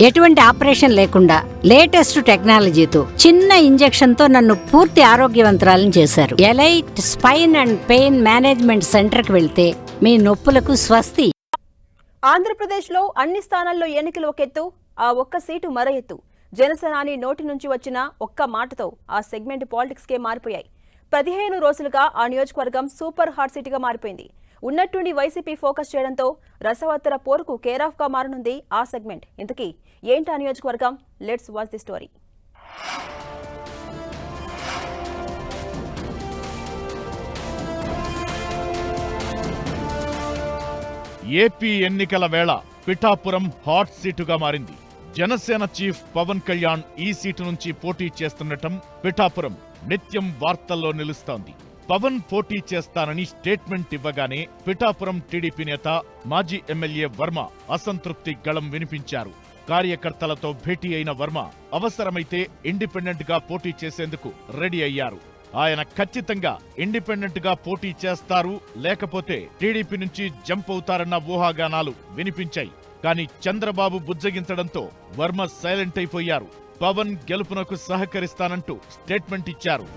ఎటువంటి ఆపరేషన్ లేకుండా లేటెస్ట్ టెక్నాలజీతో చిన్న ఇంజెక్షన్ తో నన్ను పూర్తి ఆరోగ్యవంతురాలను చేశారు. Elite spine and pain management centre కి వెళ్తే మీ నొప్పులకు స్వస్తి. ఆంధ్రప్రదేశ్లో అన్ని స్థానాల్లో ఎన్నికలు ఒక ఎత్తు, ఆ ఒక్క సీటు మరో ఎత్తు. జనసేనాని నోటి నుంచి వచ్చిన ఒక్క మాటతో ఆ సెగ్మెంట్ పాలిటిక్స్ కే మారిపోయాయి. 15 రోజులుగా ఆ నియోజకవర్గం సూపర్ హాట్ సిటీగా మారిపోయింది. ఉన్నట్టుండి వైసీపీ ఫోకస్ చేయడంతో రసవత్తర పోరుకు కేరాఫ్ గా మారనుంది ఆ సెగ్మెంట్. ఇంతకీ ఏంటి ఆ నియోజకవర్గం? Let's watch the story. AP ఎన్నికల వేళ పిఠాపురం హాట్ సీటుగా మారింది. జనసేన చీఫ్ పవన్ కళ్యాణ్ ఈ సీటు నుంచి పోటీ చేస్తుండటం పిఠాపురం నిత్యం వార్తల్లో నిలుస్తోంది. పవన్ పోటీ చేస్తానని స్టేట్మెంట్ ఇవ్వగానే పిఠాపురం టీడీపీ నేత మాజీ ఎమ్మెల్యే వర్మ అసంతృప్తి గళం వినిపించారు. కార్యకర్తలతో భేటీ అయిన వర్మ అవసరమైతే ఇండిపెండెంట్ గా పోటీ చేసేందుకు రెడీ అయ్యారు. ఆయన ఖచ్చితంగా ఇండిపెండెంట్ గా పోటీ చేస్తారు, లేకపోతే టీడీపీ నుంచి జంప్ అవుతారన్న ఊహాగానాలు వినిపించాయి. కానీ చంద్రబాబు బుజ్జగించడంతో వర్మ సైలెంట్ అయిపోయారు. పవన్ గెలుపునకు సహకరిస్తానంటూ స్టేట్మెంట్ ఇచ్చారు.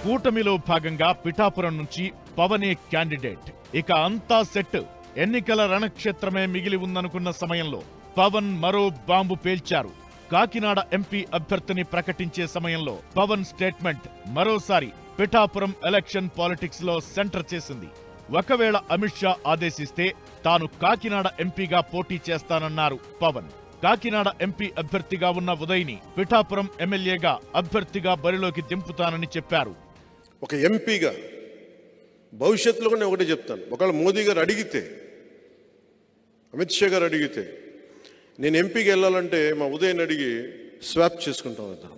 కూటమిలో భాగంగా పిఠాపురం నుంచి పవనే క్యాండిడేట్. ఇక అంతా సెట్. ఎన్నికల రణక్షేత్రమే మిగిలి ఉందనుకున్న సమయంలో పవన్ మరో బాంబు పేల్చారు. కాకినాడ ఎంపీ అభ్యర్థిని ప్రకటించే సమయంలో పవన్ స్టేట్మెంట్ మరోసారి పిఠాపురం ఎలక్షన్ పాలిటిక్స్ లో సెంటర్ చేసింది. ఒకవేళ అమిత్ షా ఆదేశిస్తే తాను కాకినాడ ఎంపీగా పోటీ చేస్తానన్నారు పవన్. కాకినాడ ఎంపీ అభ్యర్థిగా ఉన్న ఉదయ్ని పిఠాపురం ఎమ్మెల్యేగా అభ్యర్థిగా బరిలోకి దింపుతానని చెప్పారు. ఒక ఎంపీగా భవిష్యత్తులో నేను ఒకటే చెప్తాను, ఒకవేళ మోదీ గారు అడిగితే, అమిత్ షా గారు అడిగితే, నేను ఎంపీకి వెళ్ళాలంటే మా ఉదయ్ని అడిగి స్వాప్ చేసుకుంటాం.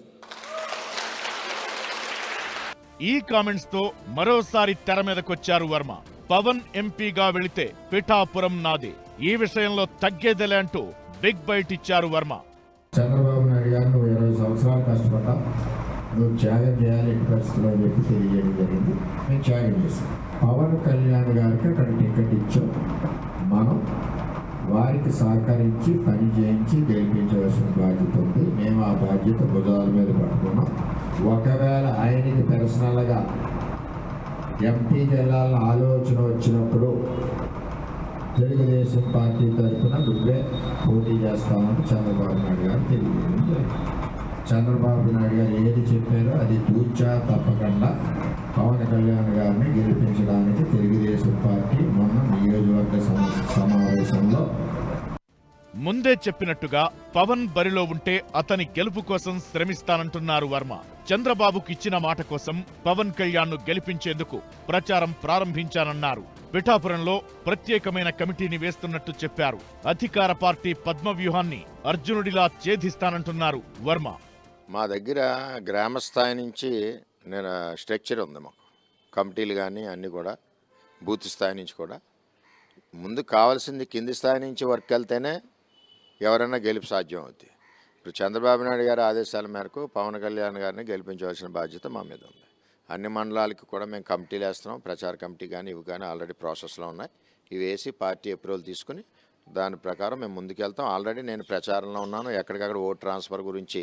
ఈ కామెంట్స్ తో మరోసారి తెర మీదకొచ్చారు వర్మ. పవన్ ఎంపీగా వెళితే పిఠాపురం నాదే, ఈ విషయంలో తగ్గేదేలే అంటూ బిగ్ బైట్ ఇచ్చారు వర్మ. చంద్రబాబు నాయుడు గారు నువ్వు 20 సంవత్సరాలు కష్టపడ్డా, నువ్వు త్యాగం చేయాలి ఎట్టి పరిస్థితుల్లో అని చెప్పి తెలియజేయడం జరిగింది. నేను త్యాగం చేశాను. పవన్ కళ్యాణ్ గారికి అక్కడ టికెట్ ఇచ్చాం. మనం వారికి సహకరించి పని చేయించి గెలిపించవలసిన బాధ్యత ఉంది. మేము ఆ బాధ్యత భుజాల మీద పట్టుకున్నాం. ఒకవేళ ఆయనకి పర్సనల్గా ఎంపీకి వెళ్ళాలని ఆలోచన వచ్చినప్పుడు తెలుగుదేశం పార్టీ తరఫున నువ్వే పోటీ చేస్తామని చంద్రబాబు నాయుడు గారు తెలియజేయడం జరిగింది. చంద్రబాబు నాయుడు గారు ఏది చెప్పారో అది తూచా తప్పకుండా పవన్ కళ్యాణ్ గారిని గెలిపించడానికి తెలుగుదేశం పార్టీ మొన్న నియోజకవర్గ సమావేశంలో ముందే చెప్పినట్టుగా పవన్ బరిలో ఉంటే అతని గెలుపు కోసం శ్రమిస్తానంటున్నారు వర్మ. చంద్రబాబుకి ఇచ్చిన మాట కోసం పవన్ కళ్యాణ్ ను గెలిపించేందుకు ప్రచారం ప్రారంభించానన్నారు. పిఠాపురంలో ప్రత్యేకమైన కమిటీని వేస్తున్నట్టు చెప్పారు. అధికార పార్టీ పద్మవ్యూహాన్ని అర్జునుడిలా ఛేదిస్తానంటున్నారు వర్మ. మా దగ్గర గ్రామ స్థాయి నుంచి నేను స్ట్రక్చర్ ఉంది. మాకు కమిటీలు కానీ అన్నీ కూడా బూత్ స్థాయి నుంచి కూడా. ముందు కావాల్సింది కింది స్థాయి నుంచి వర్క్ వెళ్తేనే ఎవరైనా గెలుపు సాధ్యం అవుతుంది. ఇప్పుడు చంద్రబాబు నాయుడు గారి ఆదేశాల మేరకు పవన్ కళ్యాణ్ గారిని గెలిపించవలసిన బాధ్యత మా మీద ఉంది. అన్ని మండలాలకి కూడా మేము కమిటీలు వేస్తున్నాం. ప్రచార కమిటీ కానీ ఇవి కానీ ఆల్రెడీ ప్రాసెస్లో ఉన్నాయి. ఇవి వేసి పార్టీ అప్రూవల్ తీసుకుని దాని ప్రకారం మేము ముందుకెళ్తాం. ఆల్రెడీ నేను ప్రచారంలో ఉన్నాను. ఎక్కడికక్కడ ఓట్ ట్రాన్స్ఫర్ గురించి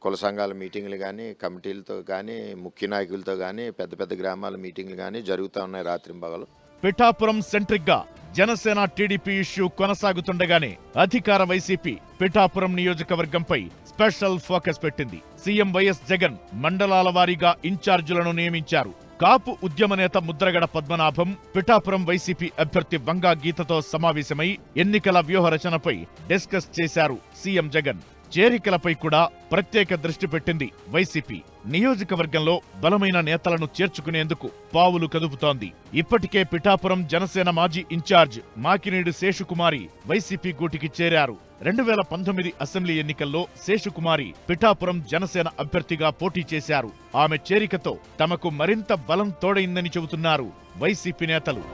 కుల సంఘాల మీటింగ్లు కానీ, కమిటీలతో కానీ, ముఖ్య నాయకులతో కానీ, పెద్ద పెద్ద గ్రామాల మీటింగ్లు కానీ జరుగుతూ ఉన్నాయి రాత్రింబగలు. పిఠాపురం సెంట్రిక్ గా జనసేన టీడీపీ ఇష్యూ కొనసాగుతుండగానే అధికార వైసీపీ పిఠాపురం నియోజకవర్గంపై స్పెషల్ ఫోకస్ పెట్టింది. సీఎం వైఎస్ జగన్ మండలాల వారీగా ఇన్ఛార్జీలను నియమించారు. కాపు ఉద్యమ నేత ముద్రగడ పద్మనాభం పిఠాపురం వైసీపీ అభ్యర్థి వంగా గీతతో సమావేశమై ఎన్నికల వ్యూహ రచనపై డిస్కస్ చేశారు సీఎం జగన్. చేరికలపై కూడా ప్రత్యేక దృష్టి పెట్టింది వైసీపీ. నియోజకవర్గంలో బలమైన నేతలను చేర్చుకునేందుకు పావులు కదుపుతోంది. ఇప్పటికే పిఠాపురం జనసేన మాజీ ఇన్ఛార్జ్ మాకినేడు శేషుకుమారి వైసీపీ గూటికి చేరారు. 2019 అసెంబ్లీ ఎన్నికల్లో శేషుకుమారి పిఠాపురం జనసేన అభ్యర్థిగా పోటీ చేశారు. ఆమె చేరికతో తమకు మరింత బలం తోడైందని చెబుతున్నారు వైసీపీ నేతలు.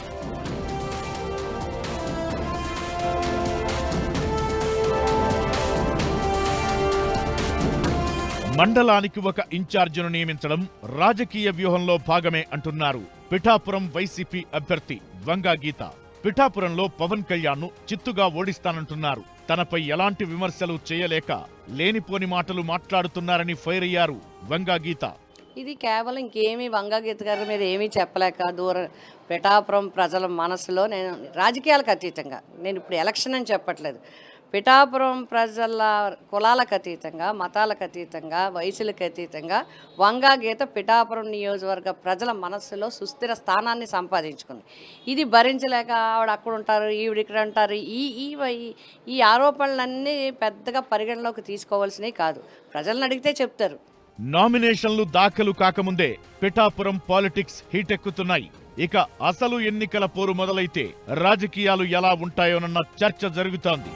మండలానికి ఒక ఇన్ఛార్జిను నియమించడం రాజకీయ వ్యూహంలో భాగమే అంటున్నారు పిఠాపురం వైసీపీ అభ్యర్థి వంగా గీత. పిఠాపురంలో పవన్ కళ్యాణ్ ను చిత్తుగా ఓడిస్తానంటున్నారు. తనపై ఎలాంటి విమర్శలు చేయలేక లేనిపోని మాటలు మాట్లాడుతున్నారని ఫైర్ అయ్యారు వంగా గీత. ఇది కేవలం ఇంకేమీ వంగా గీత గారి మీద ఏమీ చెప్పలేక పిఠాపురం ప్రజల మనసులో నేను రాజకీయాలకు అతీతంగా, నేను ఇప్పుడు ఎలక్షన్ అని చెప్పట్లేదు, పిఠాపురం ప్రజల కులాలకు అతీతంగా, మతాలకు అతీతంగా, వయసులకు అతీతంగా వంగా గీత పిఠాపురం నియోజకవర్గ ప్రజల మనస్సులో సుస్థిర స్థానాన్ని సంపాదించుకుంది. ఇది భరించలేక ఆవిడ అక్కడ ఉంటారు, ఈవిడ ఇక్కడ ఉంటారు, ఈ ఆరోపణలన్నీ పెద్దగా పరిగణలోకి తీసుకోవాల్సినవి కాదు. ప్రజలను అడిగితే చెప్తారు. నామినేషన్లు దాఖలు కాకముందే పిఠాపురం పాలిటిక్స్ హీటెక్కుతున్నాయి. ఇక అసలు ఎన్నికల పోరు మొదలైతే రాజకీయాలు ఎలా ఉంటాయోనన్న చర్చ జరుగుతోంది.